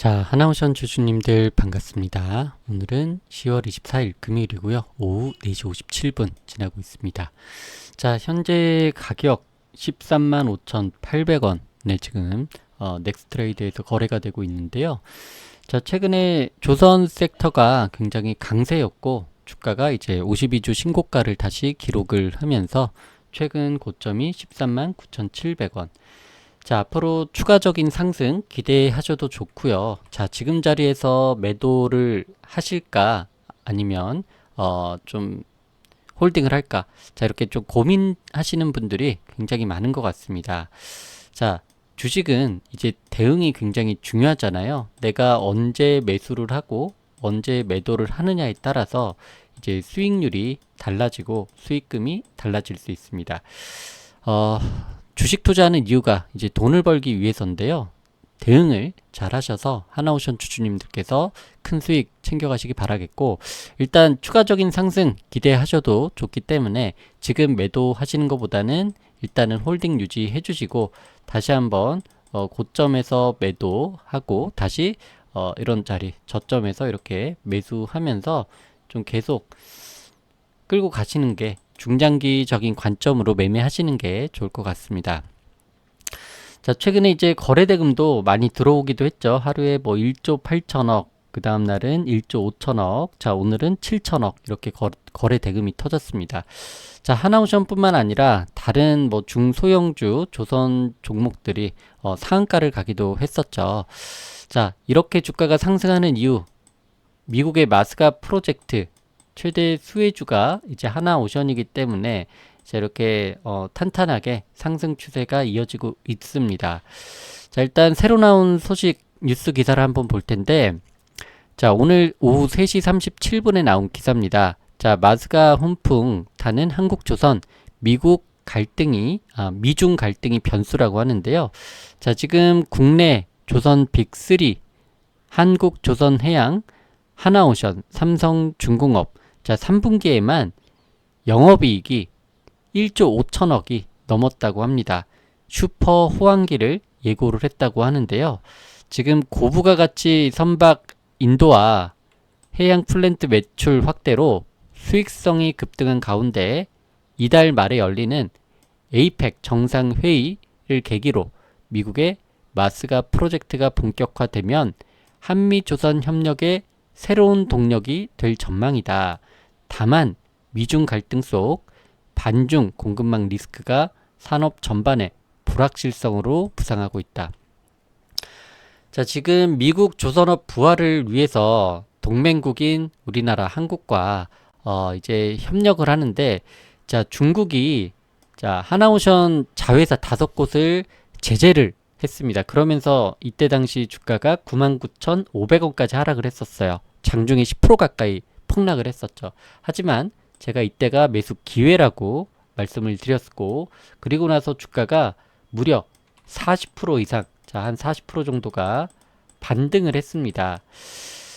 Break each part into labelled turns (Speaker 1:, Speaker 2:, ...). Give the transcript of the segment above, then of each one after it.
Speaker 1: 자, 하나오션 주주님들 반갑습니다. 오늘은 10월 24일 금요일이고요. 오후 4시 57분 지나고 있습니다. 자, 현재 가격 13만 5,800원에 지금 넥스트레이드에서 거래가 되고 있는데요. 자, 최근에 조선 섹터가 굉장히 강세였고 주가가 이제 52주 신고가를 다시 기록을 하면서 최근 고점이 13만 9,700원. 자, 앞으로 추가적인 상승 기대하셔도 좋고요. 자, 지금 자리에서 매도를 하실까? 아니면 좀 홀딩을 할까? 자, 이렇게 좀 고민하시는 분들이 굉장히 많은 것 같습니다. 자, 주식은 이제 대응이 굉장히 중요하잖아요. 내가 언제 매수를 하고 언제 매도를 하느냐에 따라서 이제 수익률이 달라지고 수익금이 달라질 수 있습니다. 어, 주식 투자하는 이유가 이제 돈을 벌기 위해서인데요. 대응을 잘 하셔서 하나오션 주주님들께서 큰 수익 챙겨가시기 바라겠고, 일단 추가적인 상승 기대하셔도 좋기 때문에 지금 매도하시는 것보다는 일단은 홀딩 유지해 주시고 다시 한번 고점에서 매도하고 다시 이런 자리 저점에서 이렇게 매수하면서 좀 계속 끌고 가시는 게 중장기적인 관점으로 매매하시는 게 좋을 것 같습니다. 자, 최근에 이제 거래대금도 많이 들어오기도 했죠. 하루에 뭐 1조 8천억, 그 다음 날은 1조 5천억, 자, 오늘은 7천억 이렇게 거래대금이 터졌습니다. 자, 하나오션뿐만 아니라 다른 뭐 중소형주 조선 종목들이 상한가를 가기도 했었죠. 자, 이렇게 주가가 상승하는 이유, 미국의 마스가 프로젝트 최대 수혜주가 이제 하나오션이기 때문에 이렇게 탄탄하게 상승 추세가 이어지고 있습니다. 자, 일단 새로 나온 소식 뉴스 기사를 한번 볼 텐데, 자, 오늘 오후 3시 37분에 나온 기사입니다. 자, 마스가 훈풍 타는 한국조선 미중 갈등이 변수라고 하는데요. 자, 지금 국내 조선 빅3 한국조선해양, 하나오션, 삼성중공업, 자, 3분기에만 영업이익이 1조 5천억이 넘었다고 합니다. 슈퍼 호황기를 예고를 했다고 하는데요. 지금 고부가 가치 선박 인도와 해양 플랜트 매출 확대로 수익성이 급등한 가운데 이달 말에 열리는 에이펙 정상회의를 계기로 미국의 마스가 프로젝트가 본격화되면 한미조선 협력의 새로운 동력이 될 전망이다. 다만 미중 갈등 속 반중 공급망 리스크가 산업 전반에 불확실성으로 부상하고 있다. 자, 지금 미국 조선업 부활을 위해서 동맹국인 우리나라 한국과 이제 협력을 하는데, 자, 중국이 자, 하나오션 자회사 5곳을 제재를 했습니다. 그러면서 이때 당시 주가가 99,500원까지 하락을 했었어요. 장중에 10% 가까이 폭락을 했었죠. 하지만 제가 이때가 매수 기회라고 말씀을 드렸고, 그리고 나서 주가가 무려 40% 이상, 자, 한 40% 정도가 반등을 했습니다.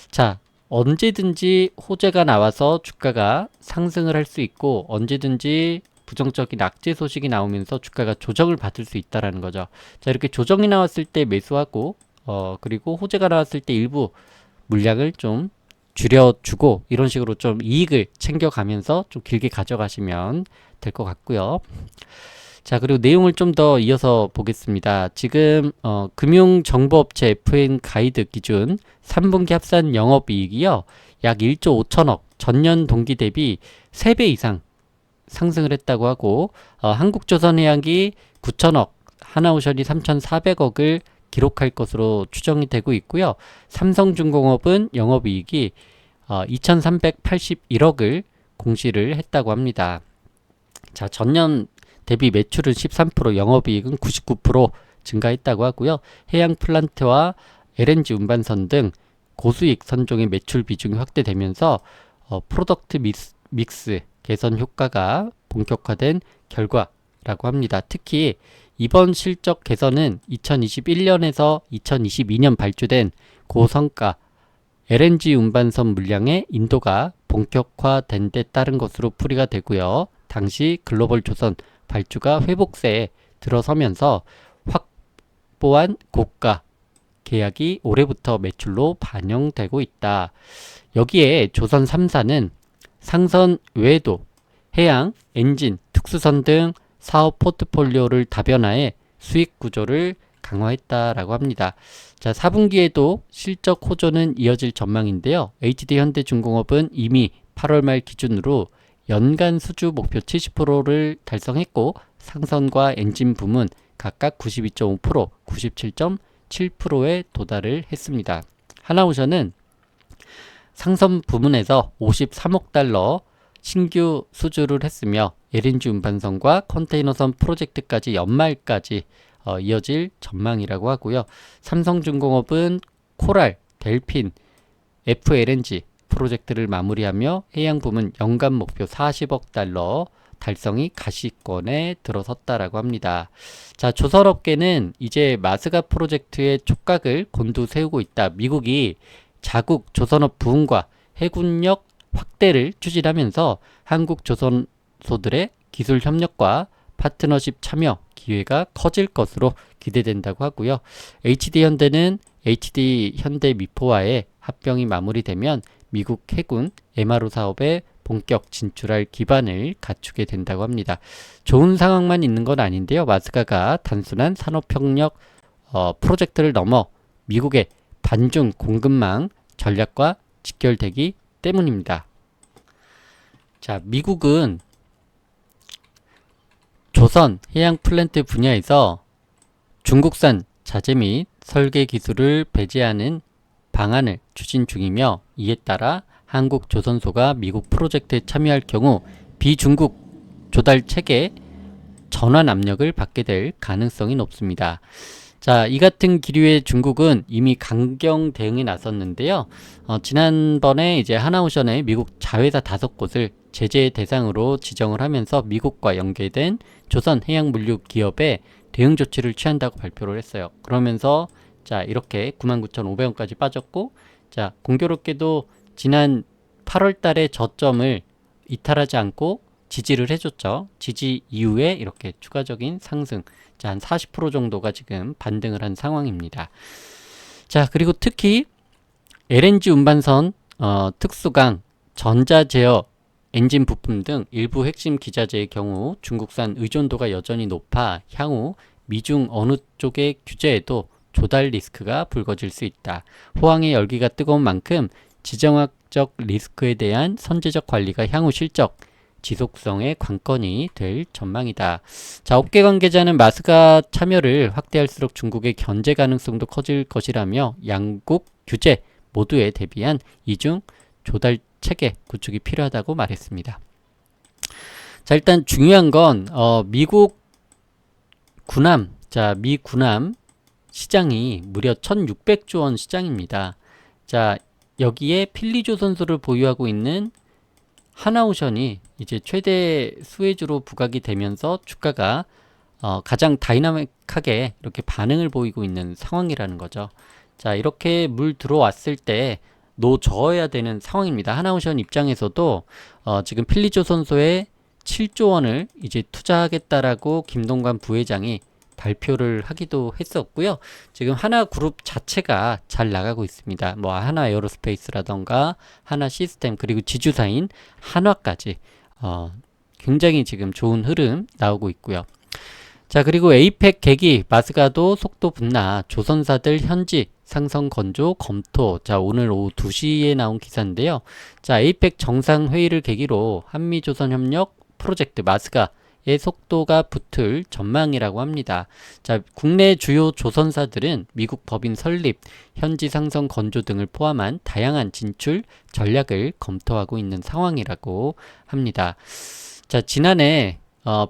Speaker 1: 자, 언제든지 호재가 나와서 주가가 상승을 할 수 있고, 언제든지 부정적인 악재 소식이 나오면서 주가가 조정을 받을 수 있다라는 거죠. 자, 이렇게 조정이 나왔을 때 매수하고, 그리고 호재가 나왔을 때 일부 물량을 좀 줄여주고 이런 식으로 좀 이익을 챙겨가면서 좀 길게 가져가시면 될 것 같고요. 자, 그리고 내용을 좀 더 이어서 보겠습니다. 지금 금융정보업체 FN 가이드 기준 3분기 합산 영업이익이요, 약 1조 5천억, 전년 동기 대비 3배 이상 상승을 했다고 하고, 한국조선해양이 9천억, 하나오션이 3,400억을 기록할 것으로 추정이 되고 있고요. 삼성중공업은 영업이익이 2,381억을 공시를 했다고 합니다. 자, 전년 대비 매출은 13%, 영업이익은 99% 증가했다고 하고요. 해양 플란트와 LNG 운반선 등 고수익 선종의 매출 비중이 확대되면서 프로덕트 믹스 개선 효과가 본격화된 결과라고 합니다. 특히 이번 실적 개선은 2021년에서 2022년 발주된 고성가 LNG 운반선 물량의 인도가 본격화된 데 따른 것으로 풀이가 되고요. 당시 글로벌 조선 발주가 회복세에 들어서면서 확보한 고가 계약이 올해부터 매출로 반영되고 있다. 여기에 조선 3사는 상선 외에도 해양, 엔진, 특수선 등 사업 포트폴리오를 다변화해 수익 구조를 강화했다라고 합니다. 자, 4분기에도 실적 호조는 이어질 전망인데요. HD현대중공업은 이미 8월 말 기준으로 연간 수주 목표 70%를 달성했고 상선과 엔진 부문 각각 92.5%, 97.7%에 도달을 했습니다. 하나오션은 상선 부문에서 53억 달러 신규 수주를 했으며 LNG 운반선과 컨테이너선 프로젝트까지 연말까지 이어질 전망이라고 하고요. 삼성중공업은 코랄, 델핀, FLNG 프로젝트를 마무리하며 해양 부문 연간 목표 40억 달러 달성이 가시권에 들어섰다라고 합니다. 자, 조선업계는 이제 마스가 프로젝트의 촉각을 곤두세우고 있다. 미국이 자국 조선업 부흥과 해군력 확대를 추진하면서 한국 조선소들의 기술 협력과 파트너십 참여 기회가 커질 것으로 기대된다고 하고요. HD현대는 HD현대미포와의 합병이 마무리되면 미국 해군 MRO 사업에 본격 진출할 기반을 갖추게 된다고 합니다. 좋은 상황만 있는 건 아닌데요. 마스가가 단순한 산업협력 프로젝트를 넘어 미국의 반중 공급망 전략과 직결되기 때문입니다. 자, 미국은 조선 해양 플랜트 분야에서 중국산 자재 및 설계 기술을 배제하는 방안을 추진 중이며 이에 따라 한국 조선소가 미국 프로젝트에 참여할 경우 비중국 조달 체계 전환 압력을 받게 될 가능성이 높습니다. 자, 이 같은 기류의 중국은 이미 강경 대응에 나섰는데요. 지난번에 이제 하나오션의 미국 자회사 5곳을 제재 대상으로 지정을 하면서 미국과 연계된 조선 해양물류 기업에 대응 조치를 취한다고 발표를 했어요. 그러면서 자, 이렇게 99,500원까지 빠졌고, 자, 공교롭게도 지난 8월 달에 저점을 이탈하지 않고 지지를 해줬죠. 지지 이후에 이렇게 추가적인 상승, 자, 한 40% 정도가 지금 반등을 한 상황입니다. 자, 그리고 특히 LNG 운반선, 특수강, 전자제어, 엔진 부품 등 일부 핵심 기자재의 경우 중국산 의존도가 여전히 높아 향후 미중 어느 쪽의 규제에도 조달 리스크가 불거질 수 있다. 호황의 열기가 뜨거운 만큼 지정학적 리스크에 대한 선제적 관리가 향후 실적 지속성의 관건이 될 전망이다. 자, 업계 관계자는 마스가 참여를 확대할수록 중국의 견제 가능성도 커질 것이라며 양국 규제 모두에 대비한 이중 조달 체계 구축이 필요하다고 말했습니다. 자, 일단 중요한 건 미국 군함, 자, 미 군함 시장이 무려 1,600조 원 시장입니다. 자, 여기에 필리조선소를 보유하고 있는 하나오션이 이제 최대 수혜주로 부각이 되면서 주가가 가장 다이나믹하게 이렇게 반응을 보이고 있는 상황이라는 거죠. 자, 이렇게 물 들어왔을 때 노저어야 되는 상황입니다. 하나오션 입장에서도 지금 필리조선소에 7조 원을 이제 투자하겠다라고 김동관 부회장이 발표를 하기도 했었고요. 지금 하나그룹 자체가 잘 나가고 있습니다. 뭐 하나에어로스페이스라던가 하나시스템 그리고 지주사인 한화까지 굉장히 지금 좋은 흐름 나오고 있고요. 자, 그리고 에이펙 계기 마스가도 속도 붙나 조선사들 현지 상선 건조 검토. 자, 오늘 오후 2시에 나온 기사인데요. 자, 에이펙 정상회의를 계기로 한미조선협력 프로젝트 마스가의 속도가 붙을 전망이라고 합니다. 자, 국내 주요 조선사들은 미국 법인 설립, 현지 상선 건조 등을 포함한 다양한 진출 전략을 검토하고 있는 상황이라고 합니다. 자, 지난해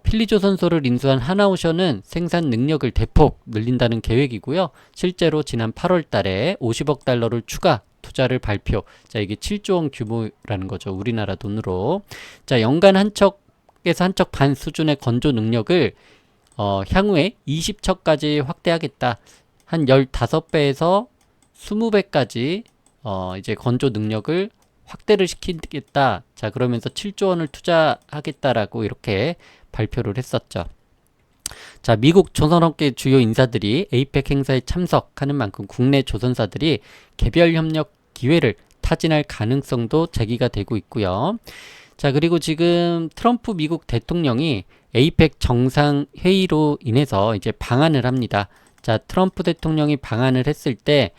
Speaker 1: 필리조선소를 인수한 하나오션은 생산 능력을 대폭 늘린다는 계획이고요. 실제로 지난 8월 달에 50억 달러를 추가 투자를 발표. 자, 이게 7조 원 규모라는 거죠. 우리나라 돈으로. 자, 연간 한 척에서 한 척 반 수준의 건조 능력을 향후에 20척까지 확대하겠다. 한 15배에서 20배까지 이제 건조 능력을 확대를 시키겠다. 자, 그러면서 7조 원을 투자하겠다라고 이렇게 발표를 했었죠. 자, 미국 조선업계 주요 인사들이 에이펙 행사에 참석하는 만큼 국내 조선사들이 개별 협력 기회를 타진할 가능성도 제기가 되고 있고요. 자, 그리고 지금 트럼프 미국 대통령이 에이펙 정상회의로 인해서 이제 방한을 합니다. 자, 트럼프 대통령이 방한을 했을 때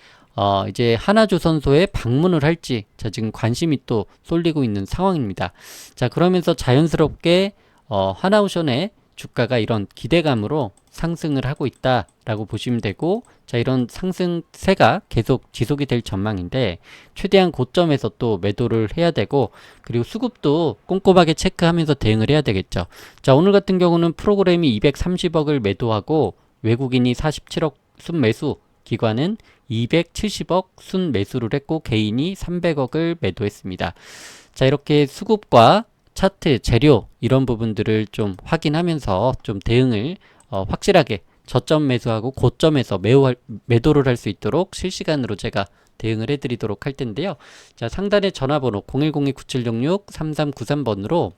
Speaker 1: 이제 하나조선소에 방문을 할지, 자, 지금 관심이 또 쏠리고 있는 상황입니다. 자, 그러면서 자연스럽게, 하나오션의 주가가 이런 기대감으로 상승을 하고 있다라고 보시면 되고, 자, 이런 상승세가 계속 지속이 될 전망인데, 최대한 고점에서 또 매도를 해야 되고, 그리고 수급도 꼼꼼하게 체크하면서 대응을 해야 되겠죠. 자, 오늘 같은 경우는 프로그램이 230억을 매도하고, 외국인이 47억 순매수, 기관은 270억 순매수를 했고 개인이 300억을 매도했습니다. 자, 이렇게 수급과 차트, 재료 이런 부분들을 좀 확인하면서 좀 대응을 확실하게 저점 매수하고 고점에서 매도를 할 수 있도록 실시간으로 제가 대응을 해드리도록 할 텐데요. 자, 상단에 전화번호 010-9766-3393번으로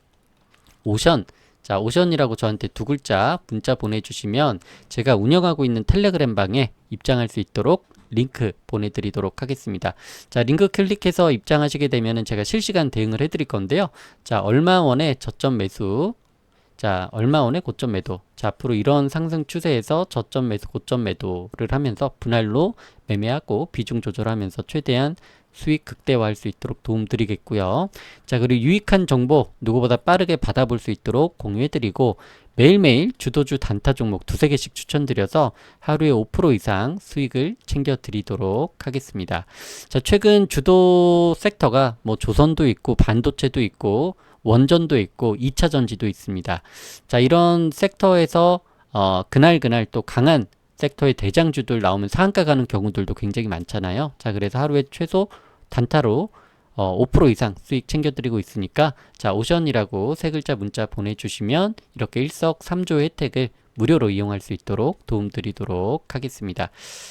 Speaker 1: 오션, 자, 오션이라고 저한테 두 글자 문자 보내주시면 제가 운영하고 있는 텔레그램 방에 입장할 수 있도록 링크 보내드리도록 하겠습니다. 자, 링크 클릭해서 입장하시게 되면은 제가 실시간 대응을 해드릴 건데요. 자, 얼마원의 저점 매수, 자, 얼마원의 고점 매도. 자, 앞으로 이런 상승 추세에서 저점 매수, 고점 매도를 하면서 분할로 매매하고 비중 조절하면서 최대한 수익 극대화할 수 있도록 도움드리겠고요. 자, 그리고 유익한 정보 누구보다 빠르게 받아볼 수 있도록 공유해드리고 매일매일 주도주 단타 종목 두세 개씩 추천드려서 하루에 5% 이상 수익을 챙겨드리도록 하겠습니다. 자, 최근 주도 섹터가 뭐 조선도 있고 반도체도 있고 원전도 있고 2차 전지도 있습니다. 자, 이런 섹터에서 그날 또 강한 섹터의 대장주들 나오면 상한가 가는 경우들도 굉장히 많잖아요. 자, 그래서 하루에 최소 단타로 5% 이상 수익 챙겨드리고 있으니까, 자, 오션이라고 세 글자 문자 보내주시면 이렇게 일석삼조의 혜택을 무료로 이용할 수 있도록 도움드리도록 하겠습니다.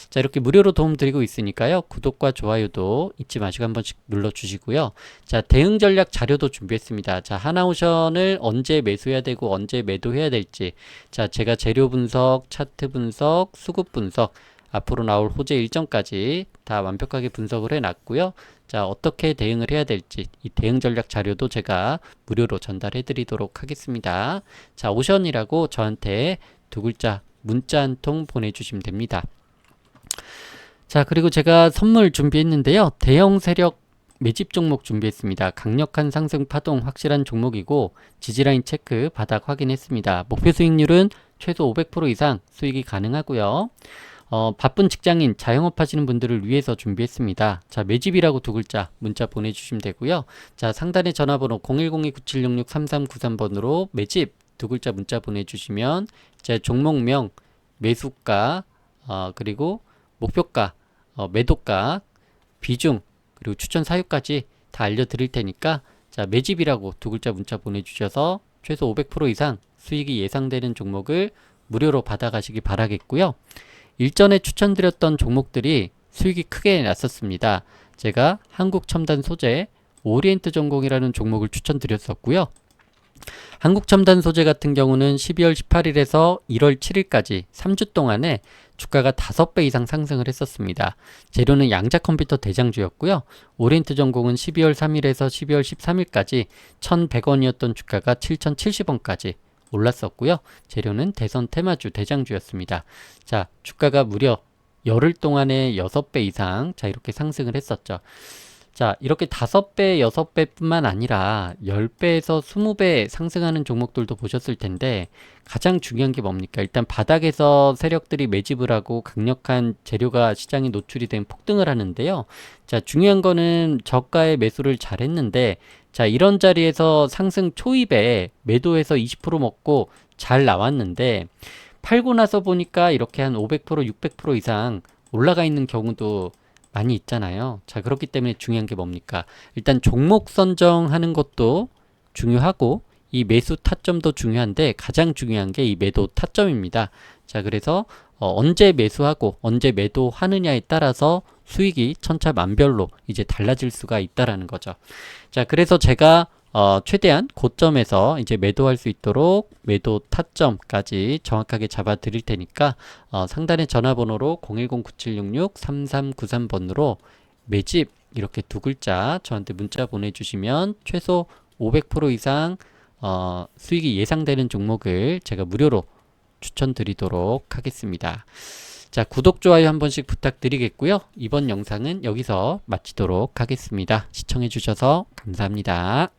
Speaker 1: 자, 이렇게 무료로 도움드리고 있으니까요, 구독과 좋아요도 잊지 마시고 한 번씩 눌러주시고요. 자, 대응 전략 자료도 준비했습니다. 자, 하나오션을 언제 매수해야 되고 언제 매도해야 될지, 자, 제가 재료 분석, 차트 분석, 수급 분석, 앞으로 나올 호재 일정까지 다 완벽하게 분석을 해놨고요. 자, 어떻게 대응을 해야 될지 이 대응 전략 자료도 제가 무료로 전달해 드리도록 하겠습니다. 자, 오션이라고 저한테 두 글자 문자 한 통 보내주시면 됩니다. 자, 그리고 제가 선물 준비했는데요. 대형 세력 매집 종목 준비했습니다. 강력한 상승 파동 확실한 종목이고 지지라인 체크 바닥 확인했습니다. 목표 수익률은 최소 500% 이상 수익이 가능하고요. 바쁜 직장인, 자영업 하시는 분들을 위해서 준비했습니다. 자, 매집이라고 두 글자 문자 보내주시면 되고요. 자, 상단에 전화번호 010-9766-3393번으로 매집 두 글자 문자 보내주시면 제 종목명, 매수가, 그리고 목표가, 매도가, 비중, 그리고 추천 사유까지 다 알려드릴 테니까, 자, 매집이라고 두 글자 문자 보내주셔서 최소 500% 이상 수익이 예상되는 종목을 무료로 받아가시기 바라겠고요. 일전에 추천드렸던 종목들이 수익이 크게 났었습니다. 제가 한국첨단 소재 오리엔트 전공이라는 종목을 추천드렸었고요. 한국첨단 소재 같은 경우는 12월 18일에서 1월 7일까지 3주 동안에 주가가 5배 이상 상승을 했었습니다. 재료는 양자 컴퓨터 대장주였고요. 오리엔트 전공은 12월 3일에서 12월 13일까지 1,100원이었던 주가가 7,070원까지 올랐었고요. 재료는 대선 테마주 대장주였습니다. 자, 주가가 무려 열흘 동안에 6배 이상 자 이렇게 상승을 했었죠. 자, 이렇게 5배, 6배 뿐만 아니라 10배에서 20배 상승하는 종목들도 보셨을 텐데 가장 중요한 게 뭡니까? 일단 바닥에서 세력들이 매집을 하고 강력한 재료가 시장에 노출이 된 폭등을 하는데요. 자, 중요한 거는 저가의 매수를 잘 했는데 자, 이런 자리에서 상승 초입에 매도해서 20% 먹고 잘 나왔는데 팔고 나서 보니까 이렇게 한 500%, 600% 이상 올라가 있는 경우도 많이 있잖아요. 자, 그렇기 때문에 중요한 게 뭡니까? 일단 종목 선정하는 것도 중요하고 이 매수 타점도 중요한데 가장 중요한 게 이 매도 타점입니다. 자, 그래서 언제 매수하고 언제 매도하느냐에 따라서 수익이 천차만별로 이제 달라질 수가 있다라는 거죠. 자, 그래서 제가 최대한 고점에서 이제 매도할 수 있도록 매도 타점까지 정확하게 잡아 드릴 테니까 상단의 전화번호로 010-9766-3393번으로 매집 이렇게 두 글자 저한테 문자 보내주시면 최소 500% 이상 수익이 예상되는 종목을 제가 무료로 추천드리도록 하겠습니다. 자, 구독, 좋아요 한 번씩 부탁드리겠고요. 이번 영상은 여기서 마치도록 하겠습니다. 시청해 주셔서 감사합니다.